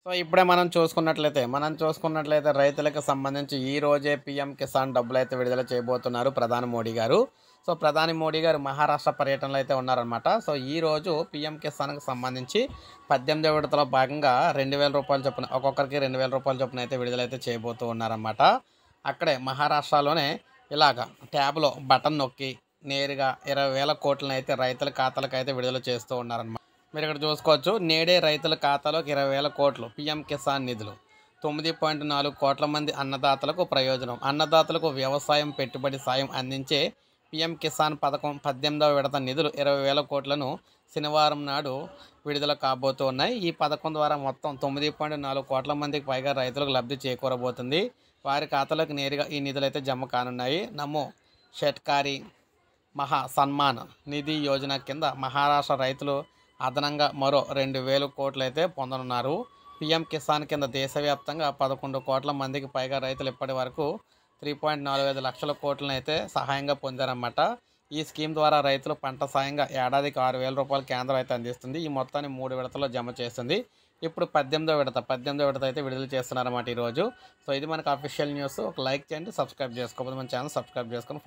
So ఇప్పుడే మనం చూసుకున్నట్లయితే రైతులకు సంబంధించి ఈ రోజే పీఎం కిసాన్ డబ్బులైతే విడుదల చేయబోతున్నారు ప్రధాని మోడీ గారు. సో ప్రధాని మోడీ గారు మహారాష్ట్ర పర్యటనలో అయితే ఉన్నారనమాట. సో ఈరోజు పీఎం కిసాన్‌కి సంబంధించి 18వ విడతలో భాగంగా రూ. 2,000 చొప్పున ఒక్కొక్కరికి రూ. 2,000 చొప్పున అయితే విడుదలైతే చేయబోతూ ఉన్నారనమాట. అక్కడే మహారాష్ట్రలోనే ఇలాగ ట్యాబ్‌లో బటన్ నొక్కి నేరుగా 20,000 కోట్లనైతే రైతుల ఖాతాలకైతే విడుదల చేస్తూ ఉన్నారనమాట. మీరిక్కడ చూసుకోవచ్చు. నేడే రైతుల ఖాతాలోకి 20,000 కోట్లు పీఎం కిసాన్ నిధులు. 9.4 కోట్ల మంది అన్నదాతలకు ప్రయోజనం. అన్నదాతలకు వ్యవసాయం పెట్టుబడి సాయం అందించే పీఎం కిసాన్ పథకం 18వ విడత నిధులు 20,000 కోట్లను శనివారం నాడు విడుదల కాబోతూ ఉన్నాయి. ఈ పథకం ద్వారా మొత్తం 9.4 కోట్ల మందికి పైగా రైతులకు లబ్ధి చేకూరబోతుంది. వారి ఖాతాలోకి నేరుగా ఈ నిధులైతే జమ కానున్నాయి. నమో షెట్కారీ మహా సన్మాన్ నిధి యోజన కింద మహారాష్ట్ర రైతులు అదనంగా మరో 2,000 కోట్లు అయితే పొందనున్నారు. పీఎం కిసాన్ కింద దేశవ్యాప్తంగా 11 కోట్ల మందికి పైగా రైతులు ఇప్పటి వరకు 3.45 లక్షల కోట్లను అయితే సహాయంగా పొందారన్నమాట. ఈ స్కీమ్ ద్వారా రైతులు పంట సాయంగా ఏడాదికి రూ. 6,000 కేంద్రం అయితే అందిస్తుంది. ఈ మొత్తాన్ని 3 విడతల్లో జమ చేస్తుంది. ఇప్పుడు 18వ విడత అయితే విడుదల చేస్తున్నారన్నమాట ఈరోజు. సో ఇది మనకు అఫీషియల్ న్యూస్. ఒక లైక్ చేయండి, సబ్స్క్రైబ్ చేసుకోకపోతే మన ఛానల్ సబ్స్క్రైబ్ చేసుకొని